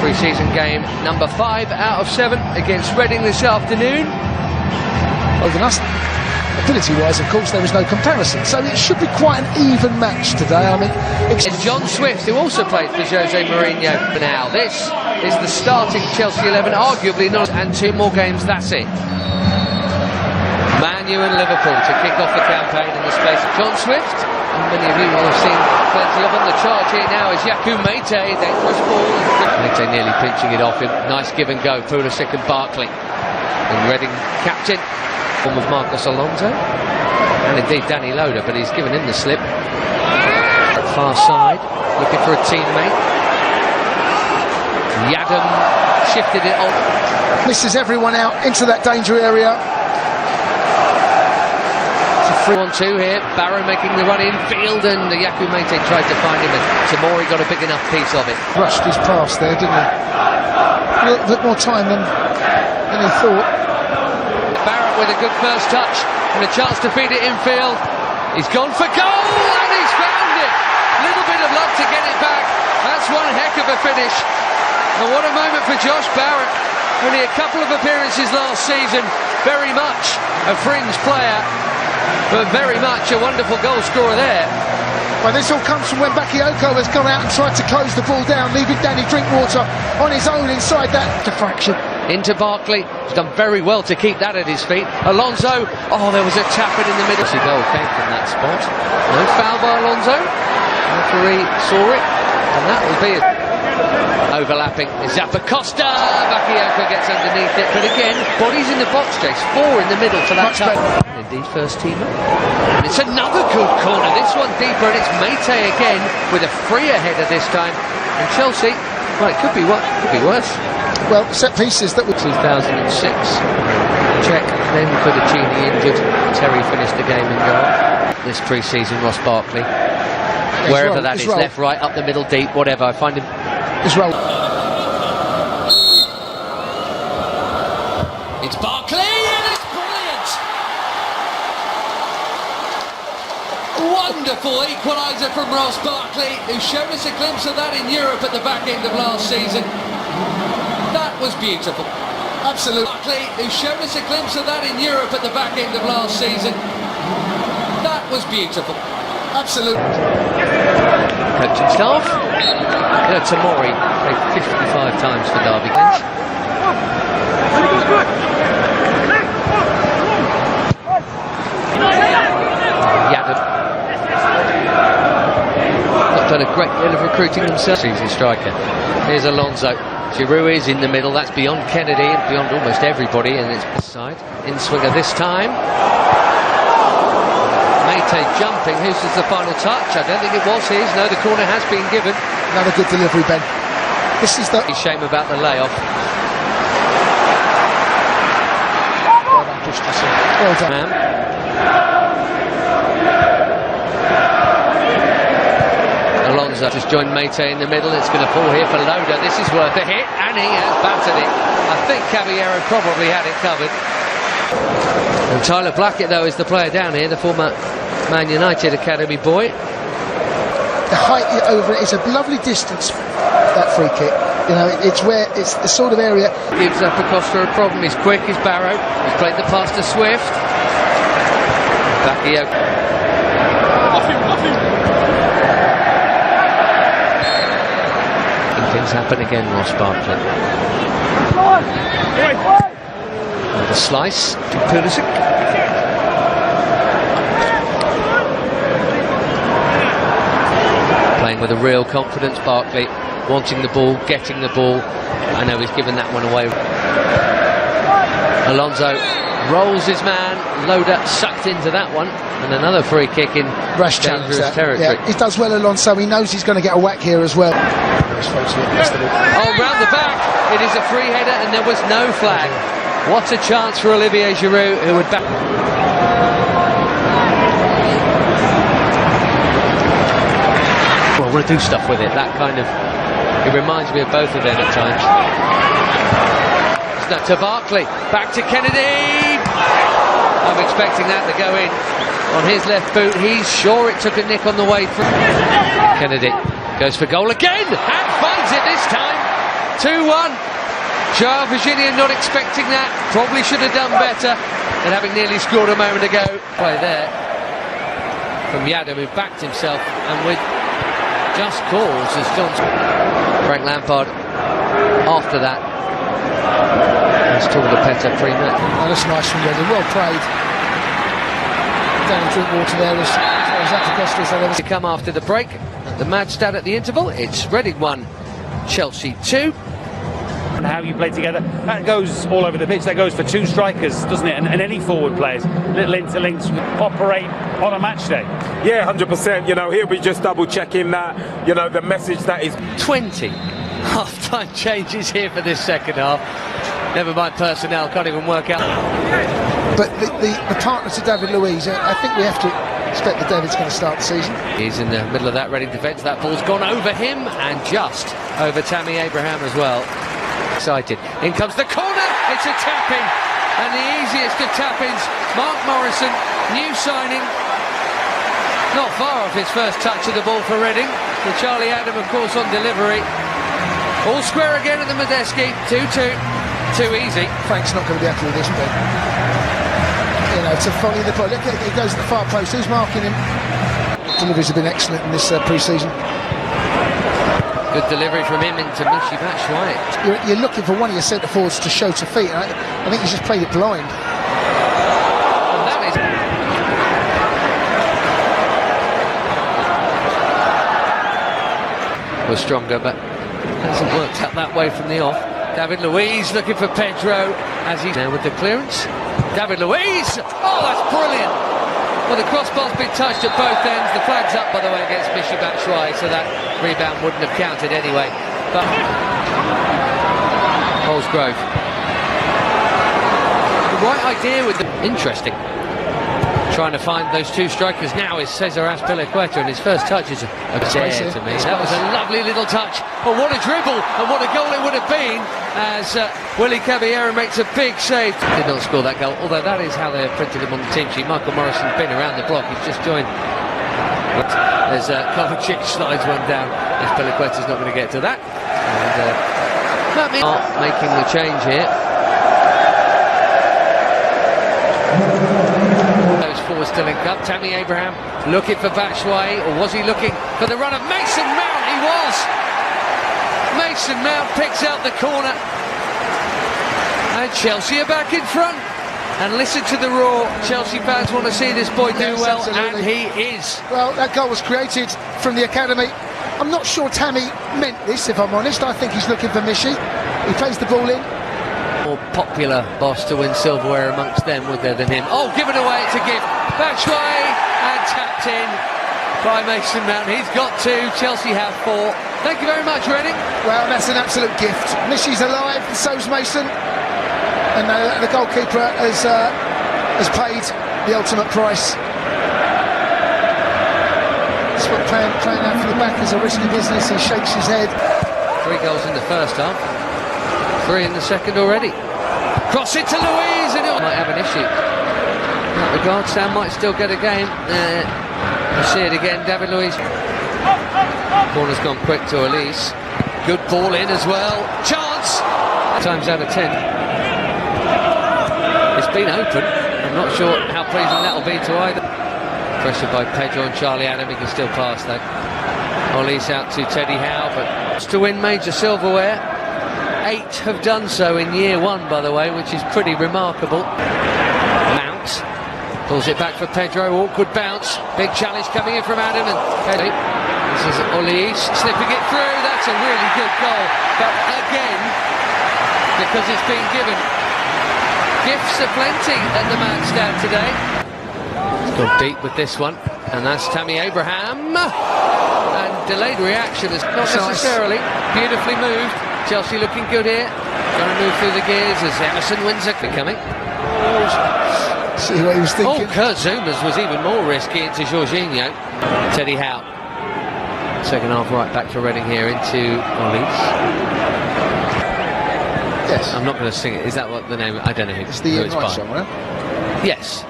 pre-season game number 5 out of 7 against Reading this afternoon. Over us, ability-wise, of course, there is no comparison, so it should be quite an even match today. I mean, it's John Swift, who also played for Jose Mourinho. Now, this is the starting Chelsea 11, arguably not, and 2 more games, that's it. Man U and Liverpool to kick off the campaign in the space of John Swift. And many of you will have seen plenty of on the charge here now is Yakou Mate, dangerous ball. Mate nearly pinching it off him. Nice give and go, Pulisic and Barkley. And Reading captain, form of Marcos Alonso. And indeed Danny Loader, but he's given him the slip. Far side, looking for a teammate. Yadam shifted it on. Misses everyone out into that danger area. 3-1-2 here, Barrow making the run in field, and Yakou Mate tried to find him, and Tamori got a big enough piece of it. Rushed his pass there, didn't he? A little bit more time than he thought. Barrow with a good first touch and a chance to feed it infield. He's gone for goal and he's found it. Little bit of luck to get it back. That's one heck of a finish. And what a moment for Josh Barrett. Only a couple of appearances last season. Very much a fringe player, but very much a wonderful goal scorer there. Well, this all comes from when Bakayoko has gone out and tried to close the ball down, leaving Danny Drinkwater on his own inside that defraction. Into Barkley, he's done very well to keep that at his feet. Alonso, oh, there was a tap in the middle. The goal came from that spot. No foul by Alonso. Referee saw it, and that will be it. Overlapping is Zappacosta. Bakayoko gets underneath it, but again, bodies in the box, Jace. 4 in the middle for that touch. Indeed, first teamer. And it's another good corner. This one deeper, and it's Mate again with a freer header this time. And Chelsea, well, it could be worse. Well, set pieces that were 2006. Czech, then Fettuccini injured. Terry finished the game in goal. This pre-season, Ross Barkley. Wherever that is, left, right, up the middle, deep, whatever. I find him. Israel. It's Barkley, and it's brilliant! Wonderful equaliser from Ross Barkley, who showed us a glimpse of that in Europe at the back end of last season. That was beautiful. Absolutely. Barkley, who showed us a glimpse of that in Europe at the back end of last season. That was beautiful. Absolutely. Coaching staff. Tamori played 55 times for Derby. Yadam. Not done a great deal of recruiting himself. Season striker. Here's Alonso. Giroud is in the middle. That's beyond Kennedy and beyond almost everybody, and it's this side. In swinger this time. Mate jumping. Who's the final touch? I don't think it was his. No, the corner has been given. Another good delivery, Ben. This is the shame about the layoff. Well done, Christensen. Well done. Alonso just joined Mate in the middle. It's going to fall here for Loader. This is worth a hit, and he has battered it. I think Caballero probably had it covered. And Tyler Blackett, though, is the player down here, the former Man United Academy boy. The height over it is a lovely distance, that free kick. You know, it's the sort of area. Gives up Acosta a problem. He's quick, he's Barrow. He's played the pass to Swift. Bakayoko. Things happen again, Ross Barkley. The slice to Pulisic. Playing with a real confidence, Barkley wanting the ball, getting the ball. I know he's given that one away. Alonso rolls his man. Loader sucked into that one, and another free kick in rash dangerous territory. Yeah, he does well, Alonso. He knows he's going to get a whack here as well. Oh, round the back. It is a free header, and there was no flag. What a chance for Olivier Giroud, who would back. Well, we'll do stuff with it. That kind of. It reminds me of both of them at times. It's not to Barkley. Back to Kennedy. I'm expecting that to go in on his left boot. He's sure it took a nick on the way through. Kennedy goes for goal again and finds it this time. 2-1. Joao Virginia not expecting that. Probably should have done better than having nearly scored a moment ago. Play there from Yadam, who backed himself, and with just cause has Johnson. Frank Lampard after that has told the Petter pre-match. Oh, that's nice from Reading, well played. Down and drink water there as that To come after the break, the Madstad at the interval. It's Reading 1, Chelsea 2. And how you play together, that goes all over the pitch. That goes for two strikers, doesn't it? And any forward players, little interlinks operate on a match day. Yeah, 100%. You know, he'll be just double checking that, you know, the message that is 20 half-time changes here for this second half. Never mind personnel, can't even work out. But the partner to David Luiz, I think we have to expect that David's going to start the season. He's in the middle of that Reading defence. That ball's gone over him and just over Tammy Abraham as well. Excited. In comes the corner. It's a tap-in. And the easiest of tap-ins. Mark Morrison, new signing. Not far off his first touch of the ball for Reading. For Charlie Adam, of course, on delivery. All square again at the Madejski. 2-2. Too easy. Frank's not going to be happy with this, but you know, to follow the ball. Look, he goes to the far post. Who's marking him? Deliveries have been excellent in this pre-season. Good delivery from him into Michy Batshuayi. You're looking for one of your centre forwards to show to feet. I think he's just played it blind. That is... was stronger, but hasn't worked out that way from the off. David Luiz looking for Pedro as he's now with the clearance. David Luiz! Oh, that's brilliant! Well, the crossbar's been touched at both ends. The flag's up, by the way, against Michy Batshuayi, so that rebound wouldn't have counted anyway. But Holsgrove. The right idea with the... Interesting. Trying to find those two strikers now is Cesar Azpilicueta, and his first touch is a dare to me. That was a lovely little touch. But what a dribble and what a goal it would have been as Willie Caballero makes a big save. Did not score that goal, although that is how they have printed him on the team sheet. Michael Morrison's been around the block. He's just joined. There's Kovacic slides one down. Azpilicueta's not going to get to that. And that means making the change here. Forward still in cup. Tammy Abraham looking for Batshuayi, or was he looking for the run of Mason Mount? He was. Mason Mount picks out the corner, and Chelsea are back in front. And listen to the roar. Chelsea fans want to see this boy do well, absolutely. And he is. Well, that goal was created from the academy. I'm not sure Tammy meant this, if I'm honest. I think he's looking for Michy. He plays the ball in. More popular boss to win silverware amongst them, would there, than him? Oh, given away, it's a gift. Batshuayi, and tapped in by Mason Mount. He's got two, Chelsea have four. Thank you very much, Reading. Well, that's an absolute gift. Michy's alive, and so's Mason. And the goalkeeper has paid the ultimate price. That's what playing out from the back is a risky business. He shakes his head. 3 goals in the first half. 3 in the second already. Cross it to Luiz, and it might have an issue. The guard stand might still get a game. I see it again. David Luiz. Corner's gone quick to Elise. Good ball in as well. Chance. Times out of 10. It's been open. I'm not sure how pleasing that'll be to either. Pressure by Pedro and Charlie Adam. He can still pass though. Elise out to Teddy Howe, but to win major silverware. 8 have done so in year 1, by the way, which is pretty remarkable. Mount pulls it back for Pedro. Awkward bounce. Big challenge coming in from Adam, and this is Olise slipping it through. That's a really good goal, but again, because it's been given, gifts aplenty at the Madstad today. He's gone deep with this one, and that's Tammy Abraham. And delayed reaction is not necessarily beautifully moved. Chelsea looking good here. Trying to move through the gears as Emerson wins it. Becoming. See what he was thinking. Oh, Kurt Zuma's was even more risky into Jorginho. Teddy Howe. Second half right back for Reading here into Olise. Yes. I'm not going to sing it. Is that what the name? I don't know who it's the who it's by. somewhere. Yes.